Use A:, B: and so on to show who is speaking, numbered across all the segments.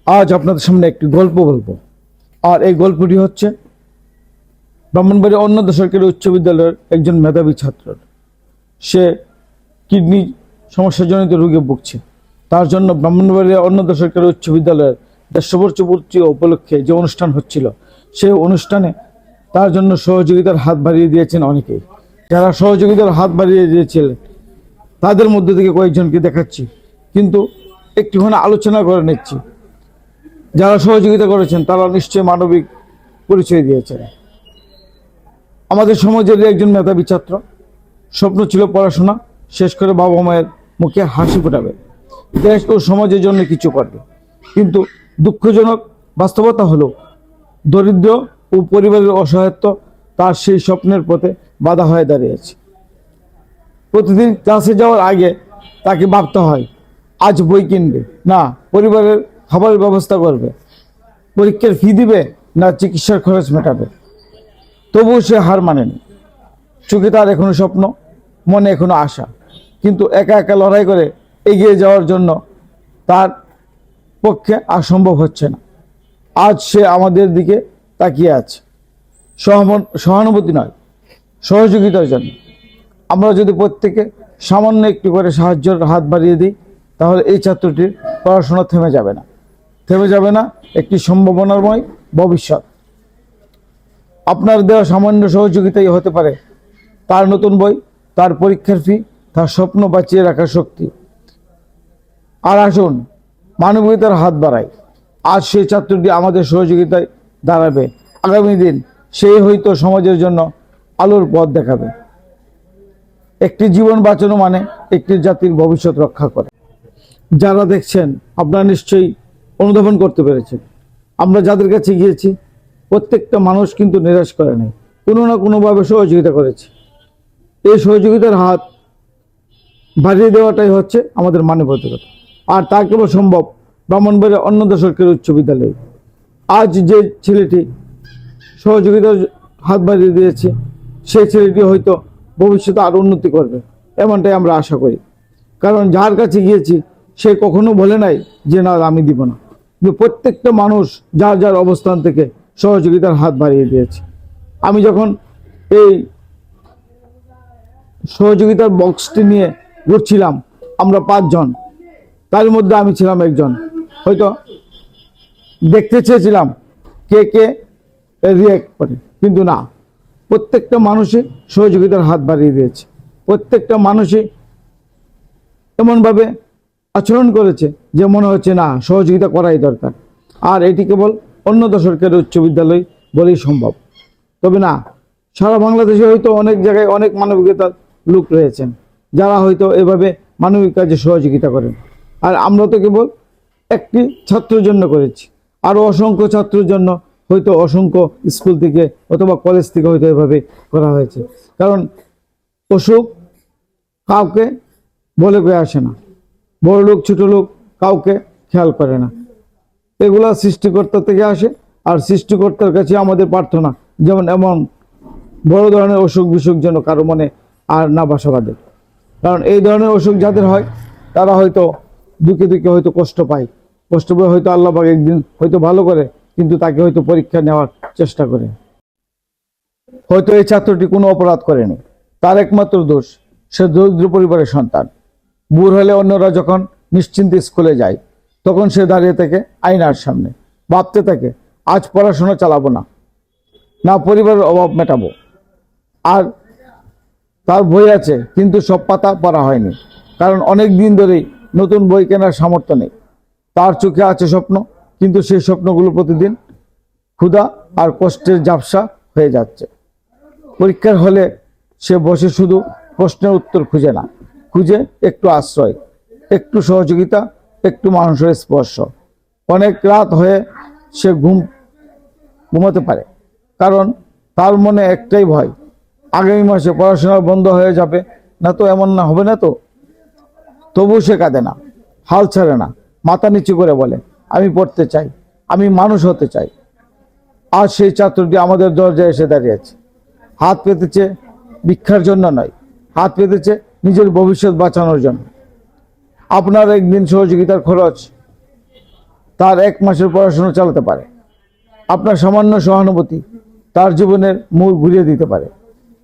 A: আজ আপনাদের সামনে একটি গল্প বলবো। আর এই গল্পটি হচ্ছে ব্রাহ্মণবাড়িয়া অন্নদা সরকারি উচ্চ বিদ্যালয়ের একজন মেধাবী ছাত্র। সে কিডনি সমস্যাজনিত রোগে ভুগছে। তার জন্য ব্রাহ্মণবাড়িয়া অন্নদা সরকারি উচ্চ বিদ্যালয়ের 150 বর্ষ পূর্তি উপলক্ষে যে অনুষ্ঠান হচ্ছিল, সেই অনুষ্ঠানে তার জন্য সহযোগিতার হাত বাড়িয়ে দিয়েছেন অনেকেই। যারা সহযোগিতার হাত বাড়িয়ে দিয়েছিলেন তাদের মধ্যে থেকে কয়েকজনকে দেখাচ্ছি, কিন্তু একটুখানি আলোচনা করে নিচ্ছি। যারা সহযোগিতা করেছেন তারা নিশ্চয়ই মানবিক পরিচয় দিয়েছেন। আমাদের সমাজের একজন মেধাবী ছাত্র, স্বপ্ন ছিল পড়াশোনা শেষ করে বাবা মায়ের মুখে হাসি ফোটাবে, দেশ ও সমাজের জন্য কিছু করবে। কিন্তু দুঃখজনক বাস্তবতা হলো দরিদ্র ও পরিবারের অসহায়ত্ব তার সেই স্বপ্নের পথে বাধা হয়ে দাঁড়িয়েছে। প্রতিদিন ক্লাসে যাওয়ার আগে তাকে ভাবতে হয়, আজ বই কিনবে না পরিবারের খাবারের ব্যবস্থা করবে, পরীক্ষার ফি দিবে না চিকিৎসার খরচ মেটাবে। তবুও সে হার মানেনি। চোখে তার এখনো স্বপ্ন, মনে এখনো আশা, কিন্তু একা একা লড়াই করে এগিয়ে যাওয়ার জন্য তার পক্ষে আর সম্ভব হচ্ছে না। আজ সে আমাদের দিকে তাকিয়ে আছে, সহানুভূতি নয়, সহযোগিতার জন্য। আমরা যদি প্রত্যেকে সামান্য একটু করে সাহায্যের হাত বাড়িয়ে দিই, তাহলে এই ছাত্রটির পড়াশোনা থেমে যাবে না একটি সম্ভাবনাময় ভবিষ্যৎ। আপনার দেওয়া সামান্য সহযোগিতাই হতে পারে তার নতুন বই, তার পরীক্ষার ফি, তার স্বপ্ন বাঁচিয়ে রাখার শক্তি। আর আসুন মানবিকতার হাত বাড়াই। আজ সেই ছাত্রটি আমাদের সহযোগিতায় দাঁড়াবে, আগামী দিন সেই হয়তো সমাজের জন্য আলোর পথ দেখাবে। একটি জীবন বাঁচানো মানে একটি জাতির ভবিষ্যৎ রক্ষা করে। যারা দেখছেন আপনারা নিশ্চয়ই অনুধাবন করতে পেরেছেন, আমরা যাদের কাছে গিয়েছি প্রত্যেকটা মানুষ কিন্তু নিরাশ করে নাই, কোনো না কোনোভাবে সহযোগিতা করেছে। এই সহযোগিতার হাত বাড়িয়ে দেওয়াটাই হচ্ছে আমাদের মানবিকতা, আর তা কেবল সম্ভব ব্রাহ্মণবাড়িয়া অন্নদা সরকারি উচ্চ বিদ্যালয়ে। আজ যে ছেলেটি সহযোগিতার হাত বাড়িয়ে দিয়েছে, সেই ছেলেটি হয়তো ভবিষ্যতে আরও উন্নতি করবে, এমনটাই আমরা আশা করি। কারণ যার কাছে গিয়েছি সে কখনো বলে নাই যে না আমি দিব না, কিন্তু প্রত্যেকটা মানুষ যার যার অবস্থান থেকে সহযোগিতার হাত বাড়িয়ে দিয়েছে। আমি যখন এই সহযোগিতার বক্সটি নিয়ে ঘুরছিলাম, আমরা 5 জন, তার মধ্যে আমি ছিলাম একজন। হয়তো দেখতে চেয়েছিলাম কে কে রিয়াক্ট করে, কিন্তু না, প্রত্যেকটা মানুষই সহযোগিতার হাত বাড়িয়ে দিয়েছে। প্রত্যেকটা মানুষই এমনভাবে আচরণ করেছে যে মনে হচ্ছে না সহযোগিতা করাই দরকার। আর এটি কেবল অন্নদা সরকারি উচ্চ বিদ্যালয় বলেই সম্ভব। তবে না, সারা বাংলাদেশে হয়তো অনেক জায়গায় অনেক মানবিকতার লোক রয়েছেন যারা হয়তো এভাবে মানবিক কাজে সহযোগিতা করেন। আর আমরা তো কেবল একটি ছাত্রের জন্য করেছি, আরও অসংখ্য ছাত্রের জন্য হয়তো অসংখ্য স্কুল থেকে অথবা কলেজ থেকে হয়তো এভাবে করা হয়েছে। কারণ অসুখ কাউকে বলে কয়ে আসে না, বড় লোক ছোট লোক কাউকে খেয়াল করে না, এগুলা সৃষ্টিকর্তা থেকে আসে। আর সৃষ্টিকর্তার কাছে আমাদের প্রার্থনা যেমন এমন বড় ধরনের অসুখ বিসুখ যেন কারো মনে আর না বাসা বাঁধে। কারণ এই ধরনের অসুখ যাদের হয় তারা হয়তো দুঃখে দুঃখে হয়তো কষ্ট পায়, কষ্ট পেয়ে হয়তো আল্লাহ পাক একদিন হয়তো ভালো করে, কিন্তু তাকে হয়তো পরীক্ষা নেওয়ার চেষ্টা করে। হয়তো এই ছাত্রটি কোনো অপরাধ করেনি, তার একমাত্র দোষ সে দরিদ্র পরিবারের সন্তান। বুড় হলে অন্যরা যখন নিশ্চিন্তে স্কুলে যায়, তখন সে দাঁড়িয়ে থাকে আয়নার সামনে, ভাবতে থাকে আজ পড়াশোনা চালাবো না, না পরিবারের অভাব মেটাবো। আর তার বই আছে কিন্তু সব পাতা পড়া হয়নি, কারণ অনেক দিন ধরেই নতুন বই কেনার সামর্থ্য নেই। তার চোখে আছে স্বপ্ন, কিন্তু সেই স্বপ্নগুলো প্রতিদিন ক্ষুধা আর কষ্টের ঝাপসা হয়ে যাচ্ছে। পরীক্ষার হলে সে বসে শুধু প্রশ্নের উত্তর খুঁজে না, খুঁজে একটু আশ্রয়, একটু সহযোগিতা, একটু মানুষের স্পর্শ। অনেক রাত হয়ে সে ঘুমাতে পারে, কারণ তার মনে একটাই ভয়, আগামী মাসে পড়াশোনা বন্ধ হয়ে যাবে না তো, এমন না হবে না তো। তবু সে কাঁদে না, হাল ছাড়ে না, মাথা নিচু করে বলে আমি পড়তে চাই, আমি মানুষ হতে চাই। আজ সেই ছাত্রটি আমাদের দরজায় এসে দাঁড়িয়েছে, হাত পেতেছে ভিক্ষার জন্য নয়, হাত পেতেছে নিজের ভবিষ্যৎ বাঁচানোর জন্য। আপনার একদিন সহযোগিতার খরচ তার 1 মাসের পড়াশোনা চালাতে পারে। আপনার সামান্য সহানুভূতি তার জীবনের মোড় ঘুরিয়ে দিতে পারে।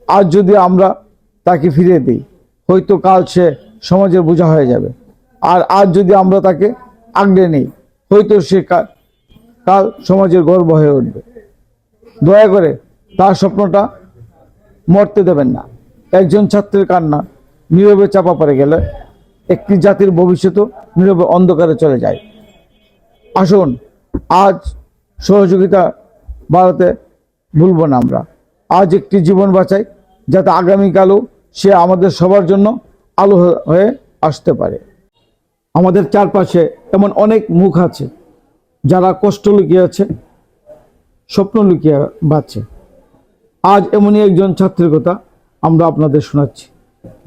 A: আজ যদি আমরা তাকে ফিরিয়ে দিই, হয়তো কাল সে সমাজের বোঝা হয়ে যাবে। আর আজ যদি আমরা তাকে আগলে নিই, হয়তো সে কাল সমাজের গর্ব হয়ে উঠবে। দয়া করে তার স্বপ্নটা মরতে দেবেন না। একজন ছাত্রের কান্না নীরবে চাপা পড়ে গেলে একটি জাতির ভবিষ্যৎও নীরবে অন্ধকারে চলে যায়। আসুন আজ সহযোগিতা বাড়াতে ভুলব না আমরা। আজ একটি জীবন বাঁচাই, যাতে আগামীকালও সে আমাদের সবার জন্য আলো হয়ে আসতে পারে। আমাদের চারপাশে এমন অনেক মুখ আছে যারা কষ্ট লুকিয়ে আছে, স্বপ্ন লুকিয়ে বাঁচছে। আজ এমনই একজন ছাত্রের কথা আমরা আপনাদের শোনাচ্ছি,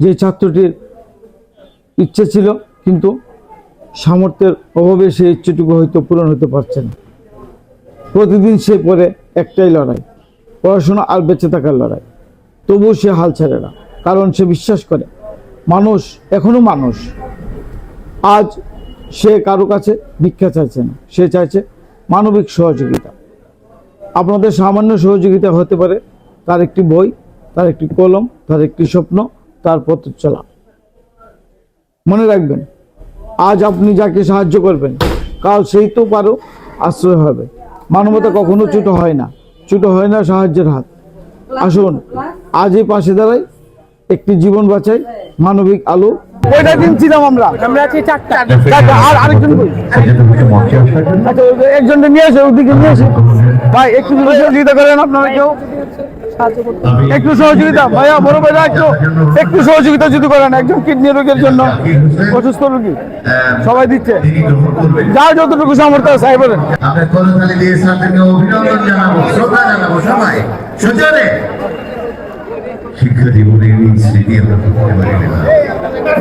A: যে ছাত্রটির ইচ্ছে ছিল কিন্তু সামর্থ্যের অভাবে সেই ইচ্ছেটুকু হয়তো পূরণ হতে পারছে না। প্রতিদিন সে পড়ে একটাই লড়াই, পড়াশোনা আর বেঁচে থাকার লড়াই। তবুও সে হাল ছাড়ে না, কারণ সে বিশ্বাস করে মানুষ এখনো মানুষ। আজ সে কারো কাছে ভিক্ষা চাইছে না, সে চাইছে মানবিক সহযোগিতা। আপনাদের সামান্য সহযোগিতা হতে পারে তার একটি বই, তার একটি কলম, তার একটি স্বপ্ন, তার পথ চলা। মনে রাখবেন, আজ আপনি যাকে সাহায্য করবেন, কাল সেই তো কারো আশ্রয় হবে। মানবতা কখনো ছোট হয় না, ছোট হয় না সাহায্যের হাত। আসুন আজই পাশে দাঁড়াই, একটি জীবন বাঁচাই, মানবিক আলো। কয়টা দিন ছিলাম আমরা?
B: আছি চারটা।
A: আর আরেকজন কই? আচ্ছা, একজনকে নিয়ে এসে ওদিকে নিয়ে এসে। ভাই একটু সহযোগিতা করেন আপনারা কেউ, একটু সহযোগিতা। ভাইয়া বড় ভাইরা একটু সহযোগিতা যদি করেন, একজন কিডনি রোগের জন্য, অসুস্থ রোগী সবাই দিচ্ছে, যা যতটুকু সামর্থ্য আছে তাই বলেন।
C: আমরা করতালি দিয়ে স্যারদেরকে অভিনন্দন জানাবো, শ্রদ্ধা জানাবো সবাই সুজনে। শিক্ষা জীবনের এই স্মৃতি আমরা করতে পারি না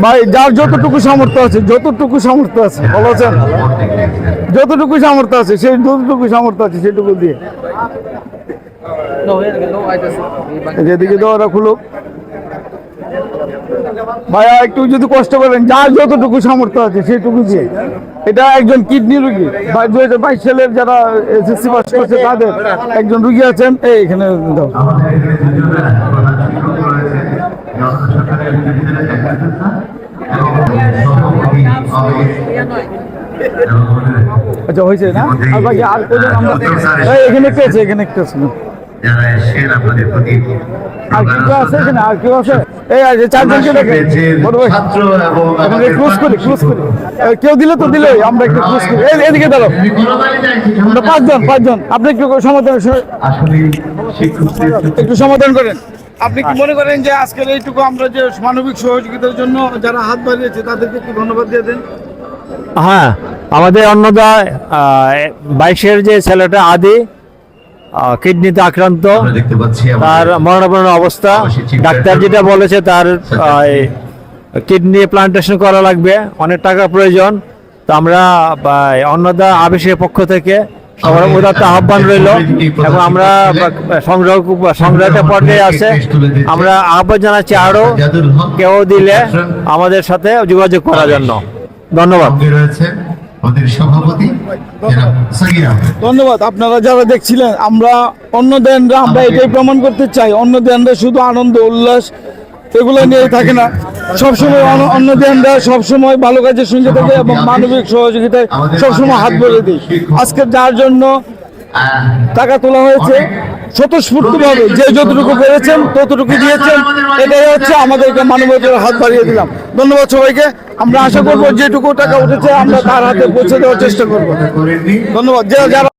A: ভাই, যার যতটুকু সামর্থ্য আছে, যতটুকু সামর্থ্য আছে বলেছেন, যতটুকু সামর্থ্য আছে সেই যতটুকু সামর্থ্য আছে সেটুকু দিয়ে। যেদিকে দেওয়ারা খুলুক ভাইয়া, একটু যদি কষ্ট করেন, যার যতটুকু সামর্থ্য আছে সেটুকু দিয়ে। এটা একজন কিডনি রুগী, 2022 সালের যারা এসএসসি পাস করছে তাদের একজন রুগী আছেন। এই এখানে দাও। আচ্ছা হয়েছে না? আর বাকি আর কজন আমরা এখানে একটু আছে, এখানে একটু আছে।
C: যারা এসেছেন আপনাদের প্রতি
A: আর কেউ আছে এখানে? আর কেউ আছে? এই আছে চারজনকে দেখে
C: ছাত্র এবং
A: ক্লোজ করি, ক্লোজ করি। কেউ দিলে তো দিলে আমরা একটু ক্লোজ করি। এদিকে দাঁড়ো, আমরা পাঁচজন। আপনি একটু সমাধান,
C: আসলে শিক্ষকদের
A: একটু সমাধান করেন। আপনি কি মনে করেন যে আজকের এইটুকু আমরা যে মানবিক সহযোগিতার জন্য যারা হাত বাড়িয়েছে তাদেরকে একটু ধন্যবাদ দিয়ে দেন?
B: হ্যাঁ, আমাদের অন্নদায় 22-এর যে ছেলেটা আদি কিডনিতে আক্রান্ত,
C: আমরা দেখতে পাচ্ছি
B: তার মরণাপন্ন অবস্থা। ডাক্তার যেটা বলেছে তার কিডনি প্লান্টেশন করা লাগবে, অনেক টাকার প্রয়োজন। তো আমরা অন্নদা আবেশের পক্ষ থেকে সবার উদাত্ত আহ্বান রইল, এবং আমরা সংগ্রহের পর্যায়ে আছে। আমরা আহ্বান জানাচ্ছি আরো কেউ দিলে আমাদের সাথে যোগাযোগ করার জন্য। ধন্যবাদ।
C: রয়েছে আমাদের সভাপতি সাকির আহমেদ।
A: ধন্যবাদ। আপনারা যারা দেখছিলেন, আমরা অন্য দেনরা আমরা এটাই প্রমাণ করতে চাই, অন্য দেনরা শুধু আনন্দ উল্লাস এগুলো নিয়ে থাকে না। সবসময় অন্য দেনরা সবসময় ভালো কাজের সঙ্গে থাকে এবং মানবিক সহযোগিতায় সবসময় হাত বাড়িয়ে দিই। আজকে যার জন্য টাকা তোলা হয়েছে, স্বতঃস্ফূর্তভাবে যে যতটুকু পেরেছেন ততটুকু দিয়েছেন, এটাই হচ্ছে আমাদেরকে মানবতার হাত বাড়িয়ে দিলাম। ধন্যবাদ সবাইকে। আমরা আশা করবো যেটুকু টাকা উঠেছে আমরা তার হাতে পৌঁছে দেওয়ার চেষ্টা করবো। ধন্যবাদ। যারা